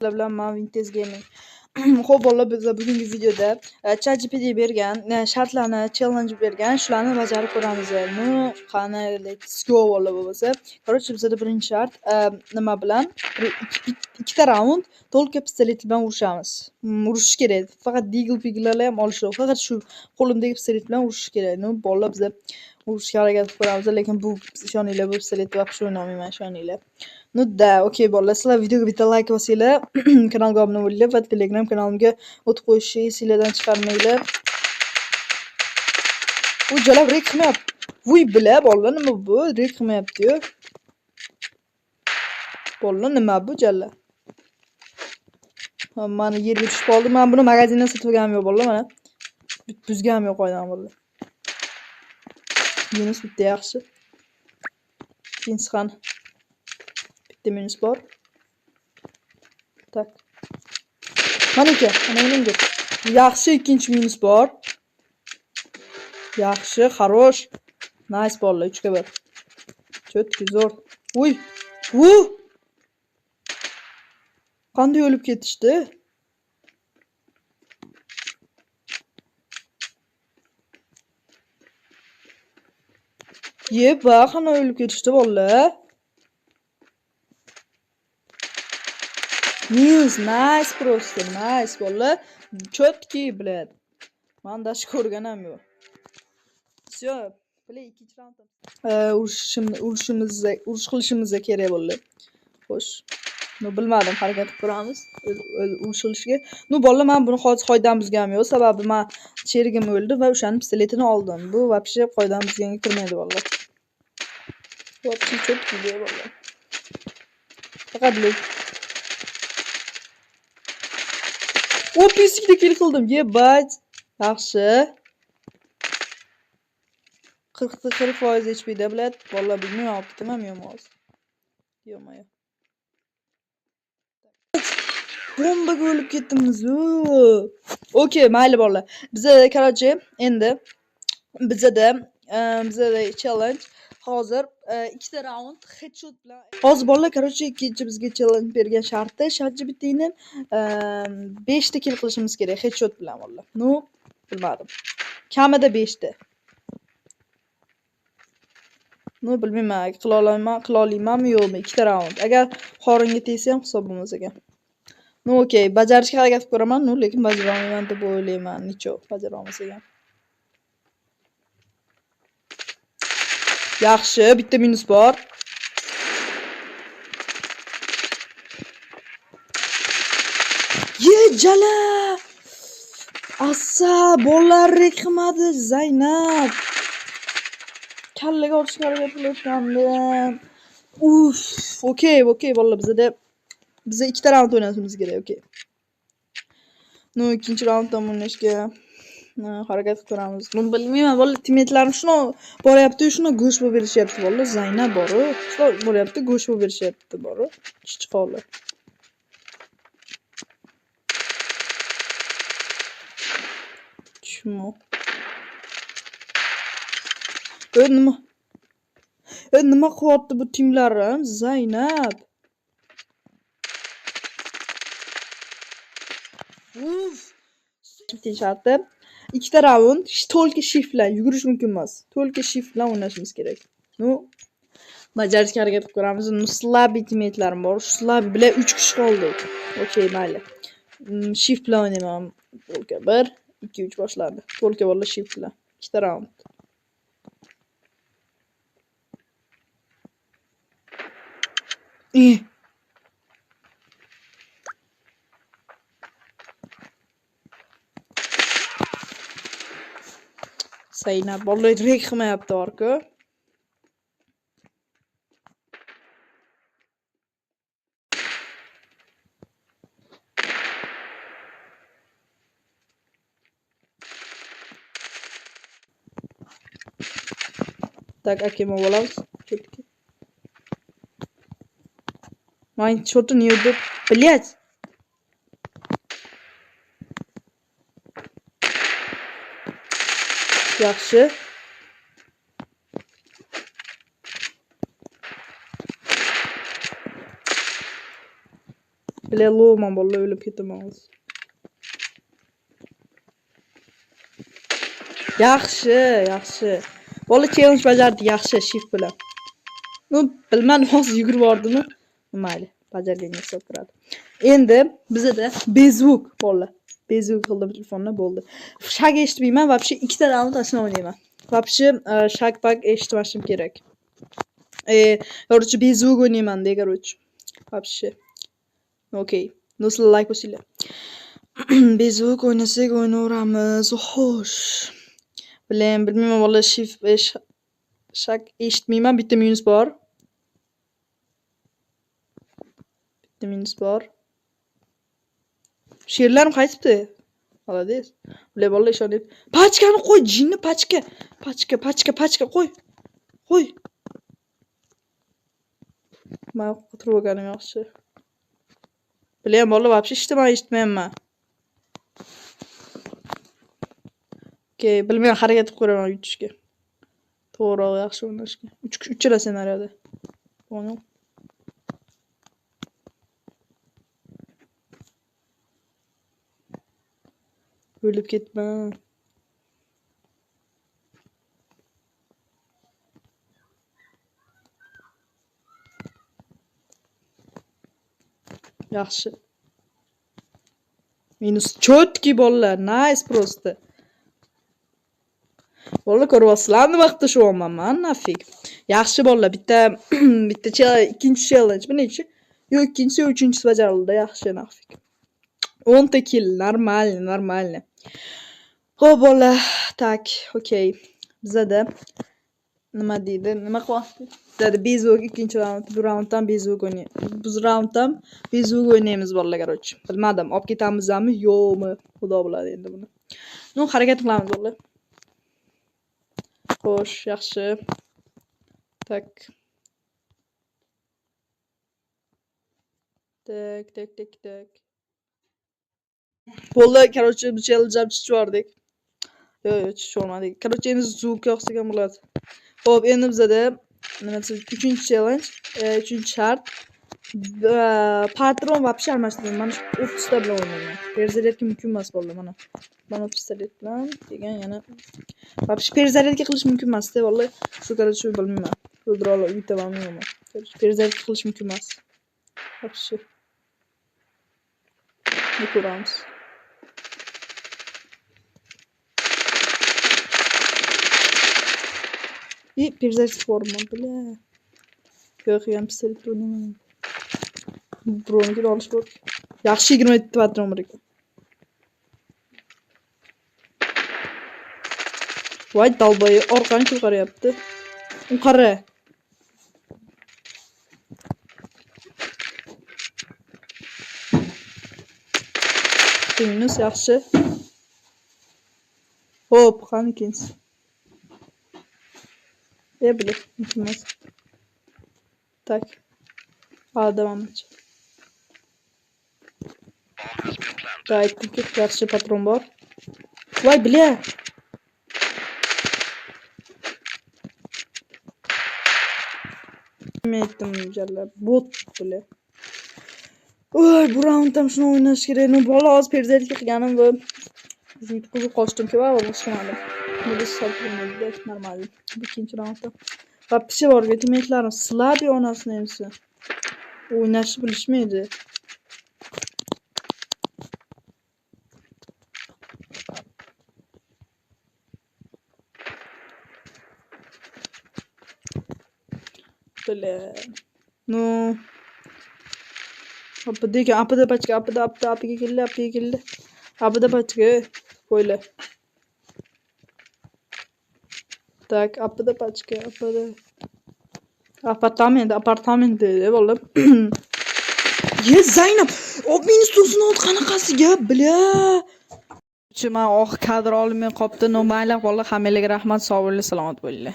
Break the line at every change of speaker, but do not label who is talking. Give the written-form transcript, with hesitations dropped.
bilan men Vintage Gaming. Xo'p bolalar, biz bugungi videoda ChatGPT bergan shartlarni, challenge bergan, shularni bajarib ko'ramiz. Ну, qani, let's go bolalar bo'lsa. Короче, bizda birinchi shart nima bilan? Ikkita raund to'lka pistolet bilan urushamiz. Urushish kerak. Faqat deagle-piglarlar ham olish kerak. Faqat shu qo'limdagi pistolet bilan urushish kerak. Ну, bolalar biz urushga harakat qilamiz, lekin bu ishoninglar, bu pistolet vaqti o'ynamayman, ishoninglar. Ну да, okey bolalar, sizlar videoga bitta like bosinglar, kanalga obuna bo'linglar va Telegram kanalimga o'tib qo'yishni esinglardan chiqarmanglar. U jalab rek qilmayapti. Voy bila bolalar, nima bu? Rek qilmayapti-yu. Bolalar, nima bu jalla? Mana yerga tushib qoldi. Men buni magazindan sotib olganim yo'q bolalar, mana. Buzganim yo'q qo'ydan bolalar. Minus bitta yaxshi. Ikkinchisi qani? Bitta minus bor. Tak. Maniki, menga. Yaxshi, ikkinchi minus bor. Yaxshi, xarosh. Nice bolalar, 3 ga 1. Chotki zo'r. Uy. Qanday o'lib ketishdi? Yeba, qana o'lib ketishdi bolalar. News, nice просто, nice bolalar. Chotki, blad. Men dash ko'rganam yo'q. Всё, play ikkinchi raund. Urush qilishimiz kerak bolalar. Xo'sh. No bilmadim, harakat qilib ko'ramiz. Urishishga. No bolalar, men buni qoidadan buzganim yo'q, sababi men sherigim o'ldi va o'shaning pistoletini oldim. Bu вообще qoidadan buzganga kirmaydi bolalar. Вообще chotki bolalar. Faqat OP'sikda kill qildim. Yebat. Yaxshi. 40% HP da bilad. Bolalar bilmayman, olib ketaman men hozir. Yo'q. Bombaga o'lib ketdimiz. Okey, mayli bolalar. Bizda короче, endi bizda challenge hozir ikkita raund headshot bilan. Hozir bolalar, короче, ikkinchi bizga challenge bergan sharti ChatGPTni 5 ta kill qilishimiz kerak headshot bilan bolalar. No, bilmadim. Kamida 5 ta. No, bilmayman, qila olamanmi yo'qmi ikkita raund. Agar xoringa tegsa ham hisob bo'lmas ekan. No, okey, bajarishga harakat qilib ko'raman, no, lekin bajara olmayman deb o'ylayman. Nicho, bajara olmasa ham. Yaxshi, bitta minus bor. Ye, jala! Assa, bolalar rek qilmadi, Zaynab. Kallaga urishga harakat qilayotgandim. Okey, bolalar, bizda ikkita raund o'ynashimiz kerak, okey. No, ikkinchi raunddan o'ynashga harakat qilib ko'ramiz. Men bilmayman, bolalar, teammate'larim shuni boryapti, shuni go'sh bo'lib berishyapti bolalar. Zaynab boru, shular boryapti, go'sh bo'lib berishyapti boru. Chiqolar. Chmo. Nima qilyapti bu teamlarim? Zaynab. Ikkinchi sharti ikkita raund to'lka shift bilan yugurish mumkin emas. To'lka shift bilan o'ynashimiz kerak. No, bajarishga harakat qilib ko'ramiz. Slabby teammate'larim bor. Shu slabby bilan 3 kishi qoldik. Okey, mayli. Shift bilan o'ynayman. To'lka 1, 2, 3 boshlandi. To'lka bolalar shift bilan. Ikkita raund. Zaynab bolalar rek qilmayapti orqa. Так, akima bo'lamiz. Men shotni yurdi. Блять. Yaxshi. Bile lo'man bolla o'lib ketaman. Yaxshi. Bola challenge bajardi, yaxshi shift bilan. Bilmadim hozir yugurib bordimi? Mayli, bajarganga hisob kiradi. Endi bizda bezvuk bola. Bezvuk qildim telefonni bo'ldi. Shak eshitmayman, вообще ikkita raund asno o'ynayman. Вообще shak pak eshitmashim kerak. Короче, bezvuk o'ynayman de, короче. Вообще. Okey. Do'stlar, like bosinglar. Bezvuk o'ynasak o'ynaveramiz. Xo'sh. Bilmayman bola shift shak eshitmayman, bitta minus bor. She'rlarim qaytibdi. Молодец. Bola ishonib. Pachkani qo'y, jinni pachka. Pachka qo'y. Men turib olganim yaxshi. Bola вообще eshitmayman. Okey, bilmayman, harakat qilib ko'raman yutishga. To'g'ri, yaxshi o'ynashga. 3 ssenariyada. O'ynadim. O'lib ketma. Yaxshi. Minus chotki bolalar, nice просто. Bola ko'ryapsizlarmi, vaqtda shuman men, nafig. Yaxshi bolalar, bitta ikkinchi challenge bu nechi? Yo'q, ikkinchisi, uchinchisi bajarildi, yaxshi, nafig. 10 ta kill, нормально. Xo'p bola, tak, okey. Bizda nima deydi? Nima qilyapti? Bizda bezvuk ikkinchi raund, bu raunddan bezvuk o'ynaymiz. Biz raunddan bezvuk o'ynaymiz bolalar, короче. Bilmadim, olib ketamizmi, yo'qmi? Xudo biladi endi buni. No, harakat qilamiz bolalar. Xo'sh, yaxshi. Tak. Bola, короче, bu challenge chiqardik. Yo'q, chiqarmadik. Короче, endi zvuk yoqsak ham bo'ladi. Xo'p, endi bizda nima desam, 3-challenge, 3-shart. Patron вообще almashtirdim. Mana shu 30 ta bilan o'ynayman. Perzaretga mumkin emas bolalar, mana. Mana 30 ta bilan degan yana вообще perzaretga qilish mumkin emas-da, bolalar. Shu короче bilmayman. O'ldira olib yutamanmi yo'qmi? Perzaretga qilish mumkin emas. Вообще. Ne ko'ramiz. Перезарядка форма, бля. Yo'q, ham pistolet o'ynayman. Bronga olish bor. Yaxshi 27 patron bor ekan. Voy dalboy, orqani kim qarayapti? Qara. Minus yaxshi. Hop, qani ikkinchisi. Bile, mümkünmez. Tak. Devam et. Gayet ki karşı patron var. Vay bile. Ne ettim mücadele. Bot bile. Oy, bu rounddan şunu oynash kerak. Bola az perzalikka qilganim va yutqizib qochdim ki va boshqalarni. Bu hisoblanadi, normal. Bu ikkinchi raundda. Va pishi bor, teammeytlarim slab onasini emsi. O'ynashni bilishmaydi. Bile. No. Apada pachka, apiga keldi. Apada pachka, qo'yla. Так, apada pachka, apada. Apartament dedi, bolam. Ye Zaynab, o minus 96 qanaqasiga, bля. Men oxir kadr olmay qopdi, no mayli, bola, hammalarga rahmat, sog' bo'linglar, salomat bo'linglar.